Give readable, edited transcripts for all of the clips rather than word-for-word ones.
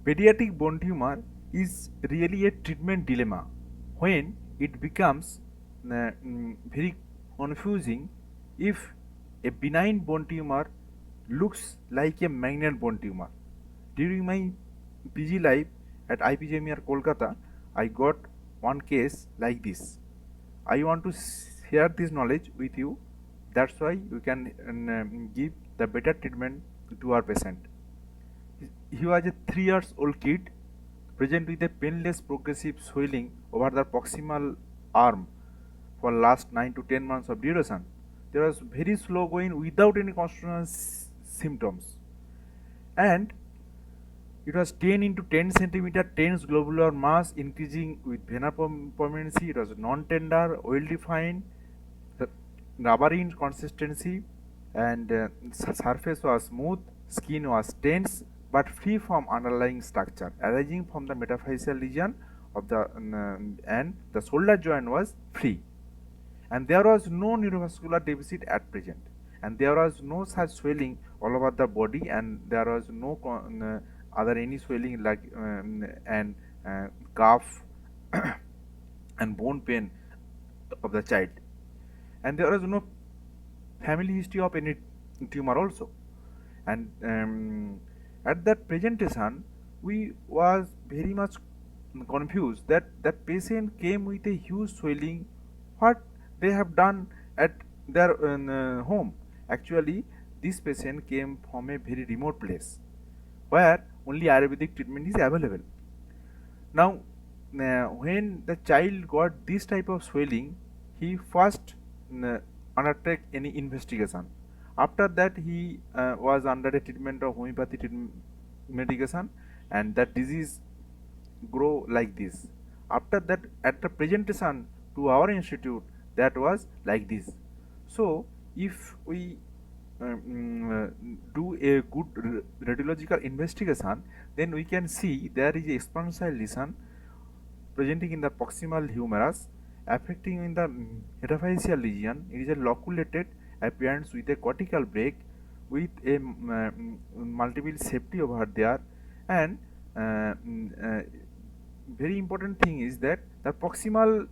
Pediatric bone tumor is really a treatment dilemma when it becomes very confusing if a benign bone tumor looks like a malignant bone tumor. During my PG life at IPGMER Kolkata, I got one case like this. I want to share this knowledge with you. That's why we can give the better treatment to our patient. He was a 3 years old kid present with a painless progressive swelling over the proximal arm for last 9 to 10 months of duration. There was very slow going without any constitutional symptoms, and it was 10 into 10 centimeter tense globular mass increasing with vena permanency. It was non-tender, well defined, rubbery in consistency, and surface was smooth, skin was tense but free from underlying structure arising from the metaphyseal region of the and the shoulder joint was free, and there was no neurovascular deficit at present, and there was no such swelling all over the body, and there was no other any swelling like and calf and bone pain of the child, and there was no family history of any tumor also. And at that presentation we was very much confused that that patient came with a huge swelling. What they have done at their home? Actually, this patient came from a very remote place where only Ayurvedic treatment is available. Now, when the child got this type of swelling, he first undertook any investigation. After that, he was under a treatment of homeopathy medication, and that disease grow like this. After that, at the presentation to our institute, that was like this. So, if we do a good radiological investigation, then we can see there is a expansile lesion presenting in the proximal humerus, affecting in the metaphyseal region. It is a loculated appearance with a cortical break with a multiple safety over there, and uh, mm, uh, very important thing is that the proximal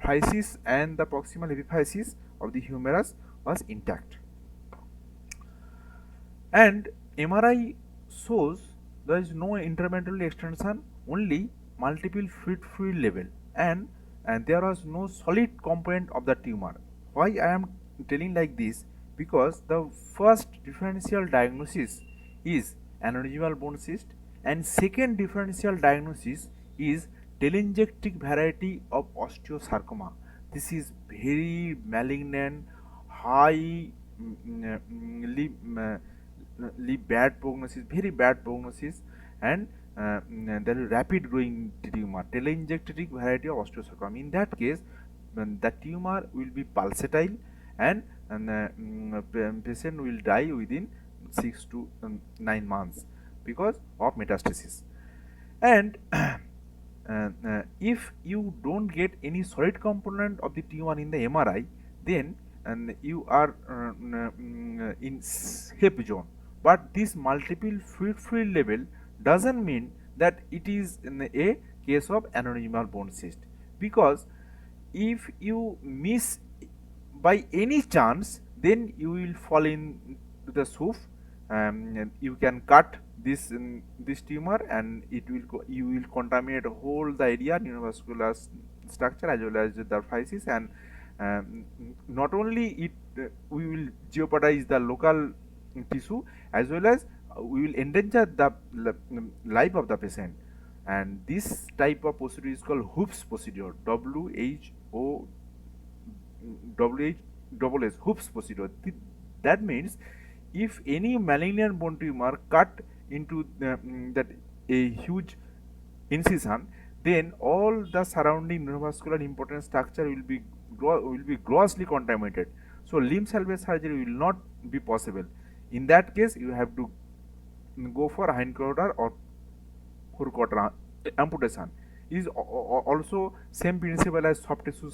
physis and the proximal epiphysis of the humerus was intact, and MRI shows there is no intermental extension, only multiple fluid level, and there was no solid component of the tumor. Why I am telling like this? Because the first differential diagnosis is aneurysmal bone cyst, and second differential diagnosis is telangiectatic variety of osteosarcoma. This is very malignant, high bad prognosis, very bad prognosis, and there is rapid growing tumor, telangiectatic variety of osteosarcoma. In that case, the tumor will be pulsatile, and patient will die within 6 to 9 months because of metastasis. And if you don't get any solid component of the tumor in the MRI, then you are in safe zone. But this multiple fluid level doesn't mean that it is in a case of aneurysmal bone cyst, because if you miss by any chance, then you will fall in the soup. You can cut this tumor, and you will contaminate whole the area neurovascular structure as well as the physis, and not only it we will jeopardize the local tissue, as well as we will endanger the life of the patient. And this type of procedure is called Hoops procedure, WH Hoops procedure. That means if any malignant bone tumor cut into that a huge incision, then all the surrounding neurovascular important structure will be grossly contaminated. So limb salvage surgery will not be possible. In that case, you have to go for hindquarter or forequarter amputation. Is also same principle as soft tissue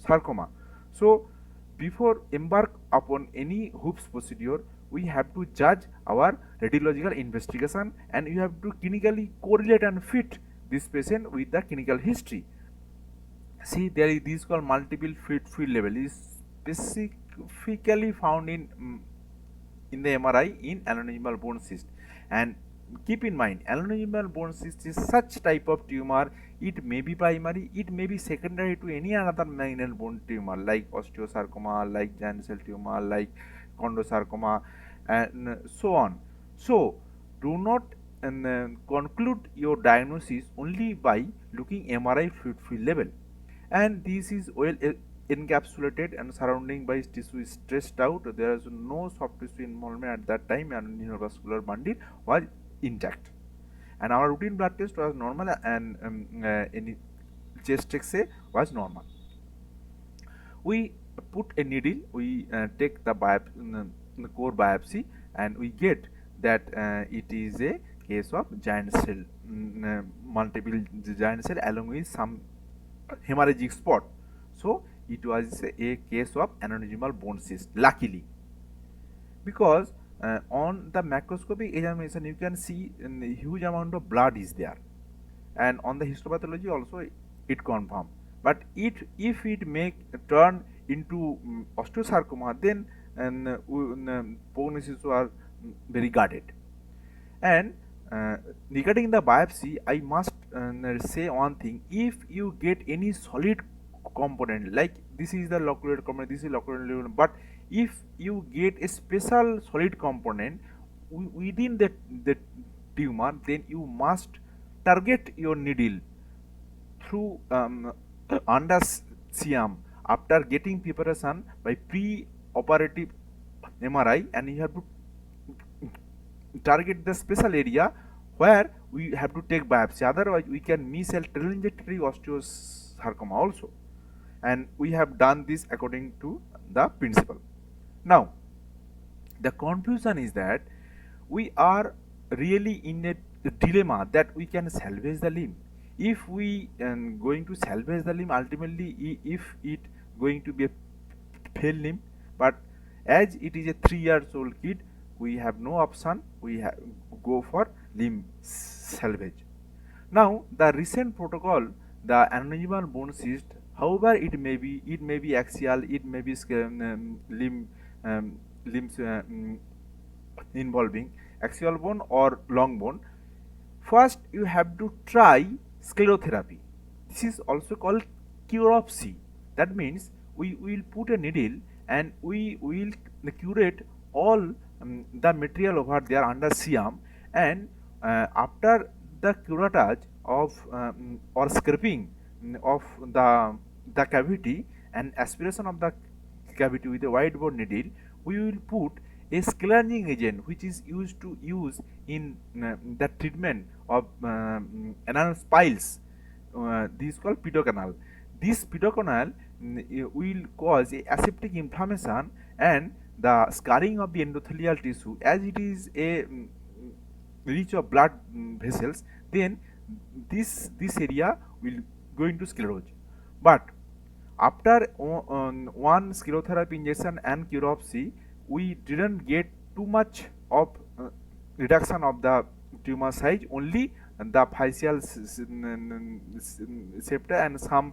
sarcoma. So before embark upon any hoops procedure, we have to judge our radiological investigation, and you have to clinically correlate and fit this patient with the clinical history. See, there is this called multiple field level is specifically found in the MRI in aneurysmal bone cyst. And keep in mind, aneurysmal bone cyst is such type of tumor. It may be primary, it may be secondary to any another malignant bone tumor like osteosarcoma, like giant cell tumor, like chondrosarcoma, and so on. So, do not conclude your diagnosis only by looking MRI fluid field level. And this is well encapsulated and surrounding by tissue is stretched out. There is no soft tissue involvement at that time, and neurovascular bundle was intact. And our routine blood test was normal, and any chest X-ray was normal. We put a needle, we take the core biopsy, and we get that it is a case of giant cell, multiple giant cell along with some hemorrhagic spot. So it was a case of aneurysmal bone cyst, luckily, because on the macroscopic examination you can see a huge amount of blood is there, and on the histopathology also it confirmed. But if it make turn into osteosarcoma, then prognosis are very guarded. And regarding the biopsy, I must say one thing: if you get any solid component, like this is the loculated component, this is loculated component, but if you get a special solid component within the tumor, then you must target your needle through under CM after getting preparation by pre-operative MRI, and you have to target the special area where we have to take biopsy. Otherwise, we can miss a telangiectatic osteosarcoma also, and we have done this according to the principle. Now, the confusion is that we are really in a dilemma that we can salvage the limb. If we going to salvage the limb, ultimately if it going to be a failed limb, but as it is a 3-year-old kid, we have no option, we go for limb salvage. Now, the recent protocol, the aneurysmal bone cyst, however it may be axial, it may be limbs involving axial bone or long bone. First, you have to try sclerotherapy. This is also called curopsy. That means we will put a needle and we will curate all the material over there under CM, and after the curettage of or scraping of the cavity and aspiration of the cavity with a wide bore needle, we will put a sclerosing agent which is used in the treatment of anal piles. This is called pitocanal. This pitocanal will cause a aseptic inflammation and the scarring of the endothelial tissue. As it is a reach of blood vessels, then this area will go into sclerose. But after one sclerotherapy injection and curopsy, we didn't get too much of reduction of the tumor size, only the facial septa and some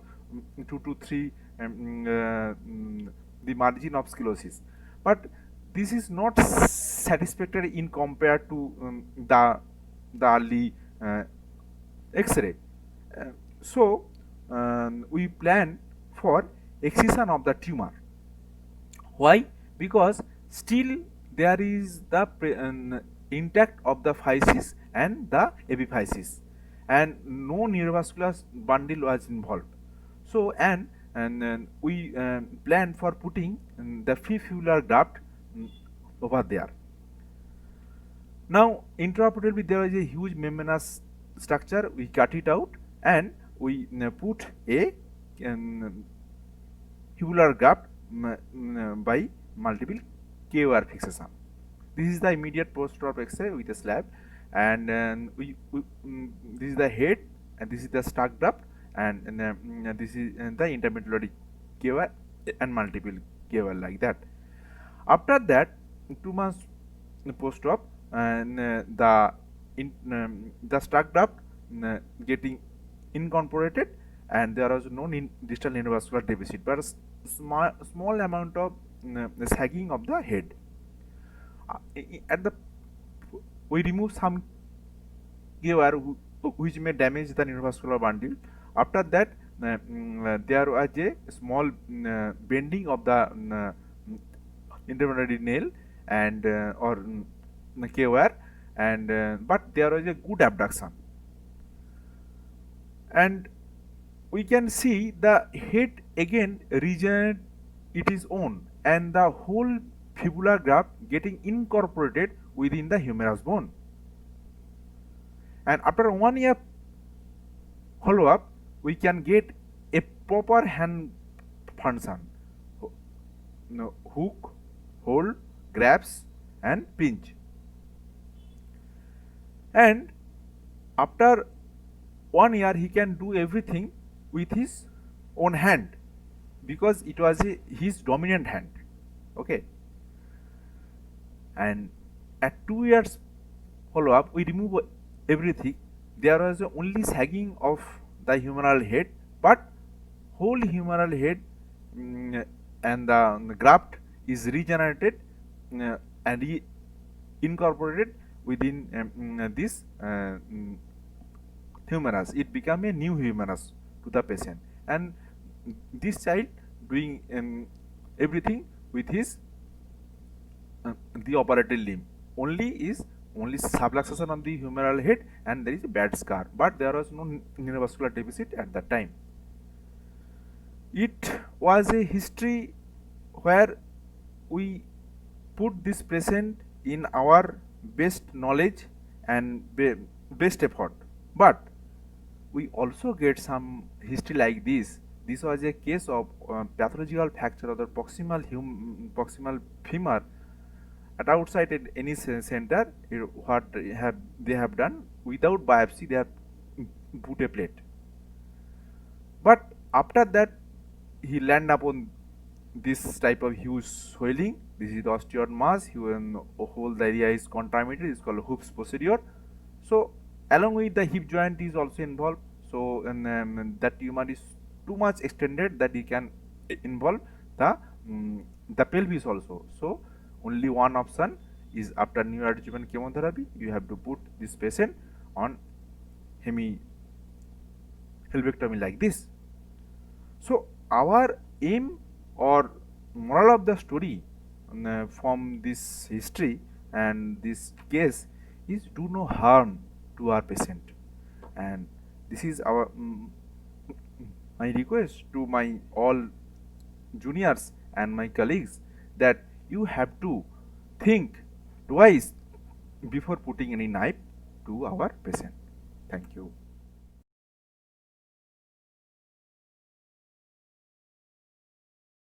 2 to 3 the margin of sclerosis. But this is not satisfactory in compared to the early X-ray. So we plan for excision of the tumor. Why? Because still there is the intact of the physis and the epiphysis, and no neurovascular bundle was involved. So and we plan for putting the fibular graft over there. Now, intraoperatively there is a huge membranous structure. We cut it out and we put a fibular graft by multiple KOR fixation. This is the immediate post-op X-ray with a slab, and this is the head, and this is the stuck graft, and this is the intermedullary KOR and multiple KOR like that. After that, 2 months post-op the struck duct getting incorporated, and there was no distal neurovascular deficit, but a small amount of sagging of the head. At the we remove some gear which may damage the neurovascular bundle. After that, there was a small bending of the intermediary nail and or K-wire, and but there was a good abduction, and we can see the head again regenerate it is own, and the whole fibular graft getting incorporated within the humerus bone. And after 1 year follow up, we can get a proper hand function: hook, hold, grabs, and pinch. And after 1 year, he can do everything with his own hand because it was his dominant hand. Okay. And at 2 years follow up, we remove everything. There was only sagging of the humeral head, but whole humeral head and the graft is regenerated and incorporated within this humerus. It became a new humerus to the patient, and this child doing everything with his the operated limb. Only subluxation of the humeral head, and there is a bad scar, but there was no neurovascular deficit at that time. It was a history where we put this patient in our best knowledge and best effort, but we also get some history like this. This was a case of pathological fracture of the proximal femur at outside at any center. What they have done without biopsy, they have put a plate, but after that he land upon this type of huge swelling. This is the osteoid mass. Whole area is contaminated. It's called Hoops posterior. So along with the hip joint is also involved. So that tumor is too much extended that it can involve the pelvis also. So only one option is, after neoadjuvant chemotherapy, you have to put this patient on helvectomy like this. So our aim or moral of the story from this history and this case is do no harm to our patient, and this is our my request to my all juniors and my colleagues, that you have to think twice before putting any knife to our patient. Thank you.